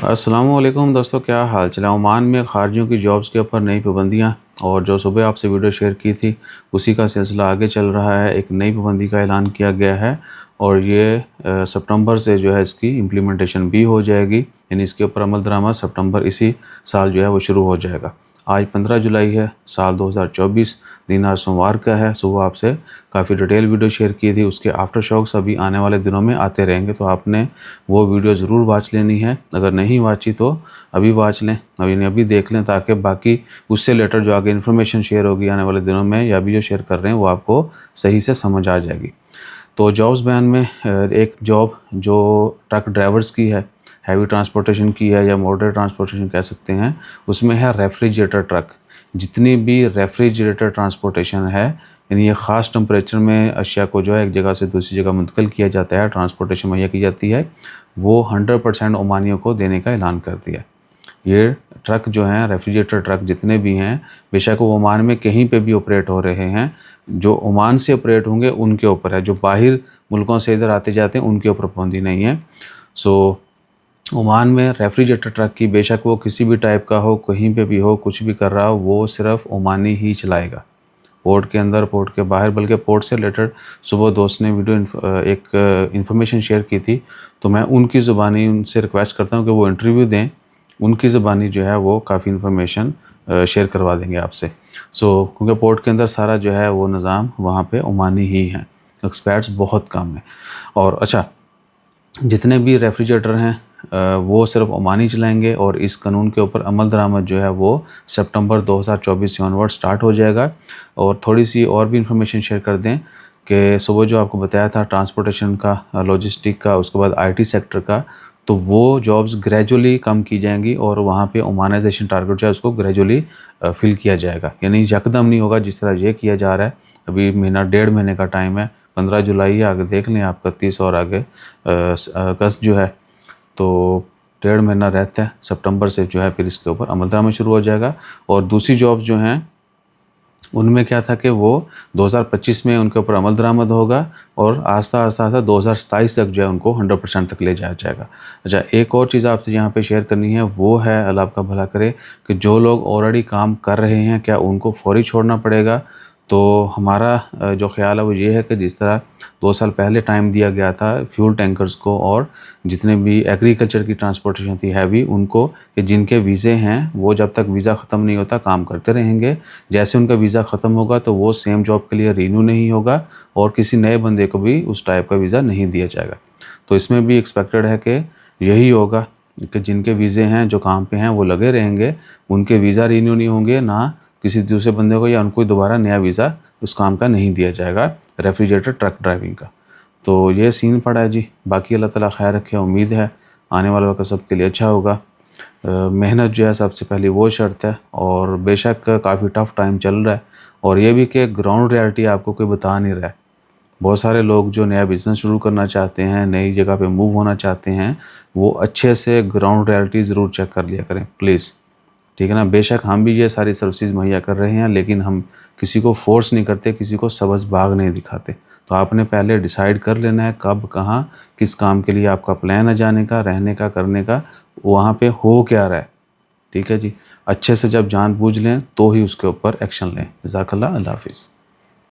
अस्सलामुअलैकुम दोस्तों, क्या हाल चाल है। ओमान में खारजियों की जॉब्स के ऊपर नई पाबंदियाँ, और जो सुबह आपसे वीडियो शेयर की थी उसी का सिलसिला आगे चल रहा है। एक नई पाबंदी का ऐलान किया गया है और ये सितंबर से जो है इसकी इम्प्लीमेंटेशन भी हो जाएगी, यानी इसके ऊपर अमल दरामद सितंबर इसी साल जो है वो शुरू हो जाएगा। आज 15 जुलाई है, साल 2024, दिन आज सोमवार का है। सुबह आपसे काफ़ी डिटेल वीडियो शेयर की थी, उसके आफ्टर शॉक्स अभी आने वाले दिनों में आते रहेंगे, तो आपने वो वीडियो ज़रूर वॉच लेनी है। अगर नहीं वाची तो अभी वॉच लें, अभी देख लें, ताकि बाकी उससे रिलेटेड जो आगे इन्फॉर्मेशन शेयर होगी आने वाले दिनों में या अभी जो शेयर कर रहे हैं वो आपको सही से समझ आ जाएगी। तो जॉब्स बयान में एक जॉब जो ट्रक ड्राइवर्स की है, हैवी ट्रांसपोर्टेशन की है या मॉडरेट ट्रांसपोर्टेशन कह सकते हैं, उसमें है रेफ्रिजरेटर ट्रक। जितनी भी रेफ्रिजरेटर ट्रांसपोर्टेशन है, यानी ये ख़ास टेम्परेचर में अशिया को जो है एक जगह से दूसरी जगह मुंतकिल किया जाता है, ट्रांसपोर्टेशन मुहैया की जाती है, वो 100% ओमानियों को देने का ऐलान कर दिया। ये ट्रक जो हैं, रेफ्रिजरेटर ट्रक जितने भी हैं, बेशक वो ओमान में कहीं पे भी ऑपरेट हो रहे हैं, जो ओमान से ऑपरेट होंगे उनके ऊपर है। जो बाहर मुल्कों से इधर आते जाते हैं उनके ऊपर पाबंदी नहीं है। सो ओमान में रेफ्रिजरेटर ट्रक की, बेशक वो किसी भी टाइप का हो, कहीं पे भी हो, कुछ भी कर रहा हो, वो सिर्फ ओमानी ही चलाएगा। पोर्ट के अंदर, पोर्ट के बाहर, बल्कि पोर्ट से रिलेटेड सुबह दोस्त ने एक इन्फॉर्मेशन शेयर की थी, तो मैं उनकी ज़ुबानी उनसे रिक्वेस्ट करता हूँ कि वो इंटरव्यू दें। उनकी ज़ुबानी जो है वो काफ़ी इन्फॉर्मेशन शेयर करवा देंगे आपसे। क्योंकि पोर्ट के अंदर सारा जो है वो निज़ाम वहाँ पे ओमानी ही है, एक्सपर्ट्स बहुत कम है। और अच्छा, जितने भी रेफ्रिजरेटर हैं वो सिर्फ ओमानी चलाएंगे, और इस कानून के ऊपर अमल दरामद जो है वो सितंबर 2024 से ऑनवर्ड स्टार्ट हो जाएगा। और थोड़ी सी और भी इंफॉर्मेशन शेयर कर दें कि सुबह जो आपको बताया था ट्रांसपोर्टेशन का, लॉजिस्टिक का, उसके बाद आईटी सेक्टर का, तो वो जॉब्स ग्रेजुअली कम की जाएंगी और वहाँ पे ओमानाइजेशन टारगेट जो है उसको ग्रेजुअली फिल किया जाएगा। यानी यकदम नहीं होगा जिस तरह ये किया जा रहा है। अभी महीना, 1.5 महीने का टाइम है, 15 जुलाई है, आगे देख लें आप 31 और आगे अगस्त जो है, तो 1.5 महीना रहता है। सितंबर से जो है फिर इसके ऊपर अमल दरामद शुरू हो जाएगा। और दूसरी जॉब्स जो हैं उनमें क्या था कि वो 2025 में उनके ऊपर अमल दरामद होगा और आस्ता आस्ता 2027 तक जो है उनको 100% तक ले जाया जाएगा। अच्छा, एक और चीज़ आपसे यहाँ पे शेयर करनी है, वो है, अल्लाह आपका भला करे, कि जो लोग ऑलरेडी काम कर रहे हैं क्या उनको फौरी छोड़ना पड़ेगा। तो हमारा जो ख्याल है वो ये है कि जिस तरह 2 साल पहले टाइम दिया गया था फ्यूल टैंकर्स को और जितने भी एग्रीकल्चर की ट्रांसपोर्टेशन थी हैवी, उनको, कि जिनके वीज़े हैं वो जब तक वीज़ा ख़त्म नहीं होता काम करते रहेंगे। जैसे उनका वीज़ा ख़त्म होगा तो वो सेम जॉब के लिए रीन्यू नहीं होगा और किसी नए बंदे को भी उस टाइप का वीज़ा नहीं दिया जाएगा। तो इसमें भी एक्सपेक्टेड है कि यही होगा कि जिनके वीज़े हैं, जो काम पे हैं, वो लगे रहेंगे, उनके वीज़ा रीन्यू नहीं होंगे, ना किसी दूसरे बंदे को या उनको दोबारा नया वीज़ा उस काम का नहीं दिया जाएगा, रेफ्रिजरेटर ट्रक ड्राइविंग का। तो ये सीन पड़ा है जी। बाकी अल्लाह ताला खैर रखे, उम्मीद है आने वाला वक्त सबके लिए अच्छा होगा। मेहनत जो है सबसे पहले वो शर्त है, और बेशक काफ़ी टफ़ टाइम चल रहा है, और ये भी कि ग्राउंड रियलिटी आपको कोई बता नहीं रहा है। बहुत सारे लोग जो नया बिज़नेस शुरू करना चाहते हैं, नई जगह पे मूव होना चाहते हैं, वो अच्छे से ग्राउंड रियलिटी ज़रूर चेक कर लिया करें प्लीज़, ठीक है ना। बेशक हम भी ये सारी सर्विसेज मुहैया कर रहे हैं, लेकिन हम किसी को फोर्स नहीं करते, किसी को सबज बाग नहीं दिखाते। तो आपने पहले डिसाइड कर लेना है कब, कहाँ, किस काम के लिए आपका प्लान है जाने का, रहने का, करने का, वहाँ पे हो क्या रहा है, ठीक है जी। अच्छे से जब जान बूझ लें तो ही उसके ऊपर एक्शन लें। जज़ाकल्लाह, अल्लाह हाफ़िज़।